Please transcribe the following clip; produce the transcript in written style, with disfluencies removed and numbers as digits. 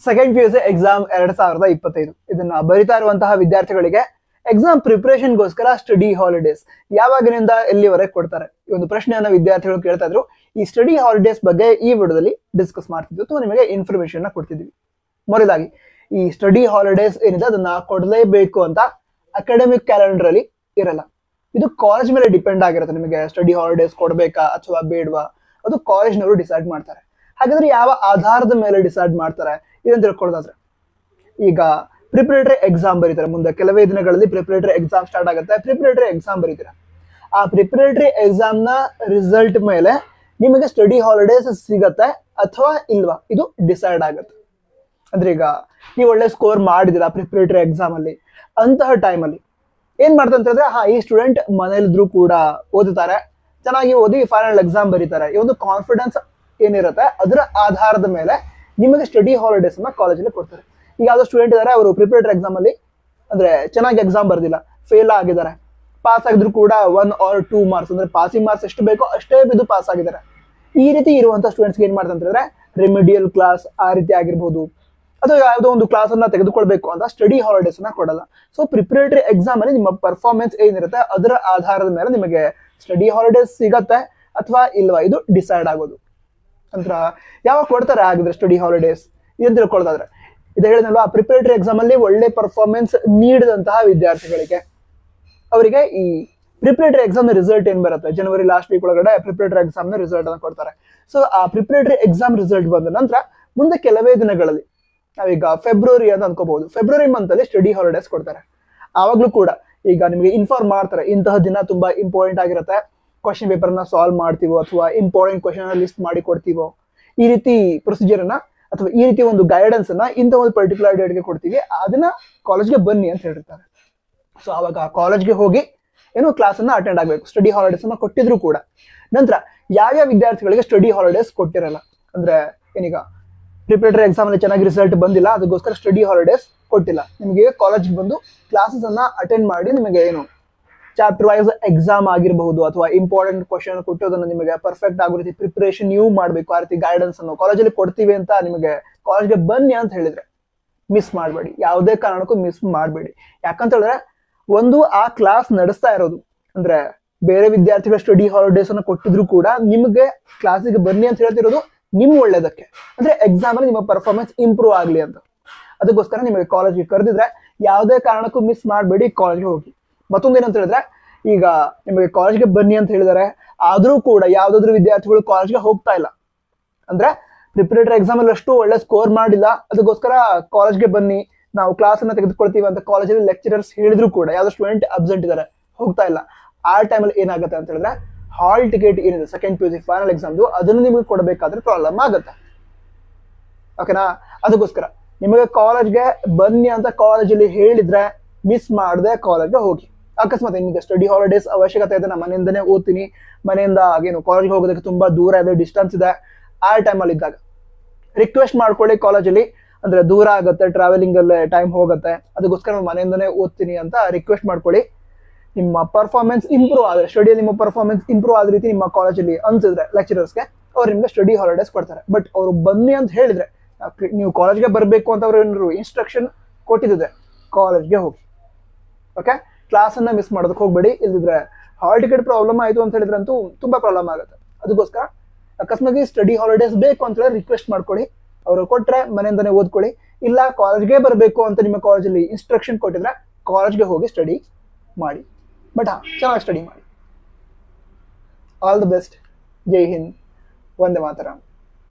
Second PUC exam 2025 ಇದನ್ನ ಬರಿತಾ ಇರುವಂತಹ ವಿದ್ಯಾರ್ಥಿಗಳಿಗೆ ಎಕ್ಸಾಮ್ ಪ್ರಿಪರೇಷನ್ಗೋಸ್ಕರ ಸ್ಟಡಿ ಹಾಲಿಡೇಸ್ ಯಾವಾಗಿನಿಂದ ಎಲ್ಲಿವರೆಗೆ ಕೊಡ್ತಾರೆ ಈ ಒಂದು ಪ್ರಶ್ನೆಯನ್ನ ವಿದ್ಯಾರ್ಥಿಗಳು ಕೇಳ್ತಾ ಇದ್ರು. ಈ ಸ್ಟಡಿ ಹಾಲಿಡೇಸ್ ಬಗ್ಗೆ ಈ ವಿಡಿಯೋದಲ್ಲಿ ಡಿಸ್ಕಸ್ ಮಾಡ್ತಿದ್ವಿ ಅಥವಾ ನಿಮಗೆ ಇನ್ಫಾರ್ಮೇಶನ್ ಕೊಡ್ತಿದ್ವಿ. ಮೊದಲಾಗಿ ಈ ಸ್ಟಡಿ ಹಾಲಿಡೇಸ್ ಏನಿದೆ ಅದನ್ನ ಕೊಡಲೇಬೇಕು ಅಂತ ಅಕಾಡೆಮಿಕ್ ಕ್ಯಾಲೆಂಡರ್ ಅಲ್ಲಿ ಇರಲ್ಲ. ಇದು ಕಾಲೇಜ್ ಮೇಲೆ ಡಿಪೆಂಡ್ ಆಗಿರುತ್ತೆ. ನಿಮಗೆ ಸ್ಟಡಿ ಹಾಲಿಡೇಸ್ ಕೊಡ್ಬೇಕಾ ಅಥವಾ ಬೇಡವಾ ಅದು ಕಾಲೇಜ್ನವರು ಡಿಸೈಡ್ ಮಾಡ್ತಾರೆ. ಹಾಗಾದ್ರೆ ಯಾವ ಆಧಾರದ ಮೇಲೆ ಡಿಸೈಡ್ ಮಾಡ್ತಾರೆ ಇದನ್ನ ತಿಳ್ಕೊಳ್ಳೋದಾದ್ರೆ, ಈಗ ಪ್ರಿಪರೇಟರಿ ಎಕ್ಸಾಮ್ ಬರೀತಾರೆ. ಮುಂದೆ ಕೆಲವೇ ದಿನಗಳಲ್ಲಿ ಪ್ರಿಪರೇಟರಿ ಎಕ್ಸಾಮ್ ಸ್ಟಾರ್ಟ್ ಆಗುತ್ತೆ. ಪ್ರಿಪರೇಟರಿ ಎಕ್ಸಾಮ್ ಬರೀತಾರೆ. ಆ ಪ್ರಿಪರೇಟರಿ ಎಕ್ಸಾಮ್ ನ ರಿಸಲ್ಟ್ ಮೇಲೆ ನಿಮಗೆ ಸ್ಟಡಿ ಹಾಲಿಡೇಸ್ ಸಿಗತ್ತೆ ಅಥವಾ ಇಲ್ವಾ ಇದು ಡಿಸೈಡ್ ಆಗುತ್ತೆ. ಅಂದ್ರೆ ಈಗ ನೀವು ಒಳ್ಳೆ ಸ್ಕೋರ್ ಮಾಡಿದಿರಾ ಪ್ರಿಪರೇಟರಿ ಎಕ್ಸಾಮ್ ಅಲ್ಲಿ, ಅಂತಹ ಟೈಮಲ್ಲಿ ಏನ್ ಮಾಡ್ತಾರೆ ಅಂತಂದ್ರೆ, ಈ ಸ್ಟೂಡೆಂಟ್ ಮನೇಲಿದ್ರು ಕೂಡ ಓದುತ್ತಾರೆ, ಚೆನ್ನಾಗಿ ಓದಿ ಫೈನಲ್ ಎಕ್ಸಾಮ್ ಬರೀತಾರೆ. ಈ ಒಂದು ಕಾನ್ಫಿಡೆನ್ಸ್ ಏನಿರುತ್ತೆ ಅದರ ಆಧಾರದ ಮೇಲೆ ನಿಮಗೆ ಸ್ಟಡಿ ಹಾಲಿಡೇಸ್ ಅನ್ನ ಕಾಲೇಜಲ್ಲಿ ಕೊಡ್ತಾರೆ. ಈಗ ಯಾವ್ದೋ ಸ್ಟೂಡೆಂಟ್ ಇದಾರೆ, ಅವರು ಪ್ರಿಪರೇಟರಿ ಎಕ್ಸಾಮ್ ಅಲ್ಲಿ ಅಂದ್ರೆ ಚೆನ್ನಾಗಿ ಎಕ್ಸಾಮ್ ಬರ್ದಿಲ್ಲ, ಫೇಲ್ ಆಗಿದ್ದಾರೆ. ಪಾಸ್ ಆಗಿದ್ರು ಕೂಡ 1 or 2 ಮಾರ್ಕ್ಸ್ ಅಂದ್ರೆ ಪಾಸಿಂಗ್ ಮಾರ್ಕ್ಸ್ ಎಷ್ಟು ಬೇಕೋ ಅಷ್ಟೇ ಬಿದ್ದು ಪಾಸ್ ಆಗಿದ್ದಾರೆ. ಈ ರೀತಿ ಇರುವಂತ ಸ್ಟೂಡೆಂಟ್ಸ್ ಏನ್ ಮಾಡ್ತಾರೆ ಅಂತಂದ್ರೆ, ರೆಮಿಡಿಯಲ್ ಕ್ಲಾಸ್ ಆ ರೀತಿ ಆಗಿರ್ಬೋದು ಅಥವಾ ಯಾವುದೋ ಒಂದು ಕ್ಲಾಸ್ ಅನ್ನ ತೆಗೆದುಕೊಳ್ಬೇಕು ಅಂತ ಸ್ಟಡಿ ಹಾಲಿಡೇಸ್ ಅನ್ನ ಕೊಡಲ್ಲ. ಸೊ ಪ್ರಿಪರೇಟರಿ ಎಕ್ಸಾಮ್ ಅಲ್ಲಿ ನಿಮ್ಮ ಪರ್ಫಾರ್ಮೆನ್ಸ್ ಏನಿರುತ್ತೆ ಅದರ ಆಧಾರದ ಮೇಲೆ ನಿಮಗೆ ಸ್ಟಡಿ ಹಾಲಿಡೇಸ್ ಸಿಗತ್ತೆ ಅಥವಾ ಇಲ್ವಾ ಇದು ಡಿಸೈಡ್ ಆಗೋದು. ನಂತರ ಯಾವಾಗ ಕೊಡ್ತಾರೆ ಆಗಿದ್ರೆ ಸ್ಟಡಿ ಹಾಲಿಡೇಸ್ ಇದನ್ನ ತಿಳ್ಕೊಳ್ಳೋದಾದ್ರೆ, ಇದು ಹೇಳಿದ್ನಲ್ವಾ, ಪ್ರಿಪರೇಟರಿ ಎಕ್ಸಾಮ್ ಅಲ್ಲಿ ಒಳ್ಳೆ ಪರ್ಫಾರ್ಮೆನ್ಸ್ ನೀಡಿದಂತಹ ವಿದ್ಯಾರ್ಥಿಗಳಿಗೆ ಅವರಿಗೆ ಈ ಪ್ರಿಪರೇಟರಿ ಎಕ್ಸಾಮ್ ರಿಸಲ್ಟ್ ಏನ್ ಬರುತ್ತೆ ಜನವರಿ ಲಾಸ್ಟ್ ವೀಕ್ ಒಳಗಡೆ ಪ್ರಿಪರೇಟರಿ ಎಕ್ಸಾಮ್ ನ ರಿಸಲ್ಟ್ ಅನ್ನು ಕೊಡ್ತಾರೆ. ಸೊ ಆ ಪ್ರಿಪರೇಟರಿ ಎಕ್ಸಾಮ್ ರಿಸಲ್ಟ್ ಬಂದ ನಂತರ ಮುಂದೆ ಕೆಲವೇ ದಿನಗಳಲ್ಲಿ, ನಾವೀಗ ಫೆಬ್ರವರಿ ಅಂತ ಅನ್ಕೋಬಹುದು, ಫೆಬ್ರವರಿ ಮಂತ್ ಅಲ್ಲಿ ಸ್ಟಡಿ ಹಾಲಿಡೇಸ್ ಕೊಡ್ತಾರೆ. ಆವಾಗ್ಲೂ ಕೂಡ ಈಗ ನಿಮಗೆ ಇನ್ಫಾರ್ಮ್ ಮಾಡ್ತಾರೆ, ಇಂತಹ ದಿನ ತುಂಬಾ ಇಂಪಾರ್ಟೆಂಟ್ ಆಗಿರುತ್ತೆ, ಕ್ವಶನ್ ಪೇಪರ್ ನ ಸಾಲ್ವ್ ಮಾಡ್ತೀವೋ ಅಥವಾ ಇಂಪಾರ್ಟೆಂಟ್ ಕ್ವಶನ್ ಲಿಸ್ಟ್ ಮಾಡಿ ಕೊಡ್ತೀವೋ, ಈ ರೀತಿ ಪ್ರೊಸೀಜರ್ ಅನ್ನ ಅಥವಾ ಈ ರೀತಿ ಒಂದು ಗೈಡೆನ್ಸ್ ಅನ್ನ ಇಂಥ ಒಂದು ಪರ್ಟಿಕ್ಯುಲರ್ ಡೇಟ್ಗೆ ಕೊಡ್ತೀವಿ, ಅದನ್ನ ಕಾಲೇಜ್ಗೆ ಬನ್ನಿ ಅಂತ ಹೇಳಿರ್ತಾರೆ. ಸೊ ಅವಾಗ ಕಾಲೇಜ್ಗೆ ಹೋಗಿ ಏನೋ ಕ್ಲಾಸ್ ಅನ್ನ ಅಟೆಂಡ್ ಆಗ್ಬೇಕು. ಸ್ಟಡಿ ಹಾಲಿಡೇಸ್ ಅನ್ನ ಕೊಟ್ಟಿದ್ರು ಕೂಡ ನಂತರ ಯಾವ್ಯಾವ ವಿದ್ಯಾರ್ಥಿಗಳಿಗೆ ಸ್ಟಡಿ ಹಾಲಿಡೇಸ್ ಕೊಟ್ಟಿರಲ್ಲ ಅಂದ್ರೆ, ಏನೀಗ ಪ್ರಿಪರೇಟರಿ ಎಕ್ಸಾಮ್ ಅಲ್ಲಿ ಚೆನ್ನಾಗಿ ರಿಸಲ್ಟ್ ಬಂದಿಲ್ಲ, ಅದಕ್ಕೋಸ್ಕರ ಸ್ಟಡಿ ಹಾಲಿಡೇಸ್ ಕೊಟ್ಟಿಲ್ಲ. ನಿಮಗೆ ಕಾಲೇಜ್ಗೆ ಬಂದು ಕ್ಲಾಸಸ್ ಅನ್ನ ಅಟೆಂಡ್ ಮಾಡಿ ನಿಮಗೆ ಏನು ಚಾಪ್ಟರ್ ವೈಸ್ ಎಕ್ಸಾಮ್ ಆಗಿರಬಹುದು ಅಥವಾ ಇಂಪಾರ್ಟೆಂಟ್ ಕ್ವಶನ್ ಕೊಟ್ಟು ಅದನ್ನು ನಿಮಗೆ ಪರ್ಫೆಕ್ಟ್ ಆಗೋ ರೀತಿ ಪ್ರಿಪರೇಷನ್ ನೀವು ಮಾಡಬೇಕು. ಆ ರೀತಿ ಗೈಡೆನ್ಸ್ ಅನ್ನು ಕಾಲೇಜಲ್ಲಿ ಕೊಡ್ತೀವಿ ಅಂತ ನಿಮಗೆ ಕಾಲೇಜ್ಗೆ ಬನ್ನಿ ಅಂತ ಹೇಳಿದ್ರೆ ಮಿಸ್ ಮಾಡಬೇಡಿ, ಯಾವುದೇ ಕಾರಣಕ್ಕೂ ಮಿಸ್ ಮಾಡಬೇಡಿ. ಯಾಕಂತ ಹೇಳಿದ್ರೆ, ಒಂದು ಆ ಕ್ಲಾಸ್ ನಡೆಸ್ತಾ ಇರೋದು ಅಂದ್ರೆ ಬೇರೆ ವಿದ್ಯಾರ್ಥಿಗಳ ಸ್ಟಡಿ ಹಾಲಿಡೇಸ್ ಅನ್ನು ಕೊಟ್ಟಿದ್ರು ಕೂಡ ನಿಮಗೆ ಕ್ಲಾಸಿಗೆ ಬನ್ನಿ ಅಂತ ಹೇಳ್ತಿರೋದು ನಿಮ್ ಒಳ್ಳೇದಕ್ಕೆ, ಅಂದ್ರೆ ಎಕ್ಸಾಮ್ ಅಲ್ಲಿ ನಿಮ್ಮ ಪರ್ಫಾರ್ಮೆನ್ಸ್ ಇಂಪ್ರೂವ್ ಆಗ್ಲಿ ಅಂತ. ಅದಕ್ಕೋಸ್ಕರ ನಿಮಗೆ ಕಾಲೇಜ್ಗೆ ಕರೆದಿದ್ರೆ ಯಾವುದೇ ಕಾರಣಕ್ಕೂ ಮಿಸ್ ಮಾಡಬೇಡಿ, ಕಾಲೇಜ್ಗೆ ಹೋಗಿ. ಮತ್ತೊಂದು ಏನಂತ ಹೇಳಿದ್ರೆ, ಈಗ ನಿಮಗೆ ಕಾಲೇಜ್ಗೆ ಬನ್ನಿ ಅಂತ ಹೇಳಿದಾರೆ, ಆದ್ರೂ ಕೂಡ ಯಾವ್ದಾದ್ರು ವಿದ್ಯಾರ್ಥಿಗಳು ಕಾಲೇಜ್ಗೆ ಹೋಗ್ತಾ ಇಲ್ಲ ಅಂದ್ರೆ ಪ್ರಿಪರೇಟರಿ ಎಕ್ಸಾಮ್ ಅಲ್ಲಿ ಅಷ್ಟು ಒಳ್ಳೆ ಸ್ಕೋರ್ ಮಾಡಿಲ್ಲ, ಅದಕ್ಕೋಸ್ಕರ ಕಾಲೇಜ್ಗೆ ಬನ್ನಿ ನಾವು ಕ್ಲಾಸ್ ಅನ್ನ ತೆಗೆದುಕೊಳ್ತೀವಿ ಅಂತ ಕಾಲೇಜಲ್ಲಿ ಲೆಕ್ಚರರ್ಸ್ ಹೇಳಿದ್ರು ಕೂಡ ಯಾವ್ದೋ ಸ್ಟೂಡೆಂಟ್ ಅಬ್ಸೆಂಟ್ ಇದಾರೆ, ಹೋಗ್ತಾ ಇಲ್ಲ. ಆ ಟೈಮಲ್ಲಿ ಏನಾಗುತ್ತೆ ಅಂತ ಹೇಳಿದ್ರೆ, ಹಾಲ್ ಟಿಕೆಟ್ ಏನಿದೆ ಸೆಕೆಂಡ್ PUC ಫೈನಲ್ ಎಕ್ಸಾಮ್ದು ಅದನ್ನು ನಿಮಗೆ ಕೊಡಬೇಕಾದ್ರೆ ಪ್ರಾಬ್ಲಮ್ ಆಗುತ್ತೆ. ಓಕೆನಾ? ಅದಕ್ಕೋಸ್ಕರ ನಿಮಗೆ ಕಾಲೇಜ್ಗೆ ಬನ್ನಿ ಅಂತ ಕಾಲೇಜಲ್ಲಿ ಹೇಳಿದ್ರೆ ಮಿಸ್ ಮಾಡದೆ ಕಾಲೇಜ್ಗೆ ಹೋಗಿ. ಅಕಸ್ಮಾತ್ ನಿಮಗೆ ಸ್ಟಡಿ ಹಾಲಿಡೇಸ್ ಅವಶ್ಯಕತೆ ಇದೆ, ನಾನು ಮನೆಯಿಂದನೇ ಓದ್ತೀನಿ, ಮನೆಯಿಂದ ಏನು ಕಾಲೇಜ್ಗೆ ಹೋಗೋದಕ್ಕೆ ತುಂಬಾ ದೂರ ಇದೆ, ಡಿಸ್ಟೆನ್ಸ್ ಇದೆ, ಆ ಟೈಮಲ್ಲಿ ಇದ್ದಾಗ ರಿಕ್ವೆಸ್ಟ್ ಮಾಡ್ಕೊಳ್ಳಿ ಕಾಲೇಜಲ್ಲಿ. ಅಂದ್ರೆ ದೂರ ಆಗುತ್ತೆ, ಟ್ರಾವೆಲಿಂಗ್ ಅಲ್ಲೇ ಟೈಮ್ ಹೋಗುತ್ತೆ, ಅದಕ್ಕೋಸ್ಕರ ಮನೆಯಿಂದನೇ ಓದ್ತೀನಿ ಅಂತ ರಿಕ್ವೆಸ್ಟ್ ಮಾಡ್ಕೊಳ್ಳಿ. ನಿಮ್ಮ ಪರ್ಫಾರ್ಮೆನ್ಸ್ ಇಂಪ್ರೂವ್ ಆದ್ರೆ, ಸ್ಟಡಿಯಲ್ಲಿ ನಿಮ್ಮ ಪರ್ಫಾರ್ಮೆನ್ಸ್ ಇಂಪ್ರೂವ್ ಆದ ರೀತಿ ನಿಮ್ಮ ಕಾಲೇಜಲ್ಲಿ ಅನ್ಸಿದ್ರೆ ಲೆಕ್ಚರರ್ಸ್ಗೆ ಅವ್ರು ನಿಮ್ಗೆ ಸ್ಟಡಿ ಹಾಲಿಡೇಸ್ ಕೊಡ್ತಾರೆ. ಬಟ್ ಅವರು ಬನ್ನಿ ಅಂತ ಹೇಳಿದ್ರೆ, ನೀವು ಕಾಲೇಜ್ಗೆ ಬರಬೇಕು ಅಂತ ಅವ್ರು ಏನಾದ್ರು ಇನ್ಸ್ಟ್ರಕ್ಷನ್ ಕೊಟ್ಟಿದ್ದೆ ಕಾಲೇಜ್ಗೆ ಹೋಗಿ. ಓಕೆ, ಕ್ಲಾಸ್ ಅನ್ನ ಮಿಸ್ ಮಾಡೋದಕ್ಕೆ ಹೋಗ್ಬೇಡಿ. ಇಲ್ದಿದ್ರೆ ಹಾಲ್ ಟಿಕೆಟ್ ಪ್ರಾಬ್ಲಮ್ ಆಯ್ತು ಅಂತ ಹೇಳಿದ್ರೆ ಅಂತೂ ತುಂಬಾ ಪ್ರಾಬ್ಲಮ್ ಆಗುತ್ತೆ. ಅದಕ್ಕೋಸ್ಕರ ಅಕಸ್ಮಾತ್ ಸ್ಟಡಿ ಹಾಲಿಡೇಸ್ ಬೇಕು ಅಂತ ಹೇಳಿ ರಿಕ್ವೆಸ್ಟ್ ಮಾಡ್ಕೊಳ್ಳಿ, ಅವರು ಕೊಟ್ರೆ ಮನೆಯಿಂದನೇ ಓದ್ಕೊಳ್ಳಿ. ಇಲ್ಲ ಕಾಲೇಜ್ಗೆ ಬರಬೇಕು ಅಂತ ನಿಮ್ಮ ಕಾಲೇಜಲ್ಲಿ ಇನ್ಸ್ಟ್ರಕ್ಷನ್ ಕೊಟ್ಟಿದ್ರೆ ಕಾಲೇಜ್ಗೆ ಹೋಗಿ ಸ್ಟಡಿ ಮಾಡಿ. ಬಟ್ ಚೆನ್ನಾಗಿ ಸ್ಟಡಿ ಮಾಡಿ. All the best. ಜೈ ಹಿಂದ್, ವಂದೇ ಮಾತರಂ.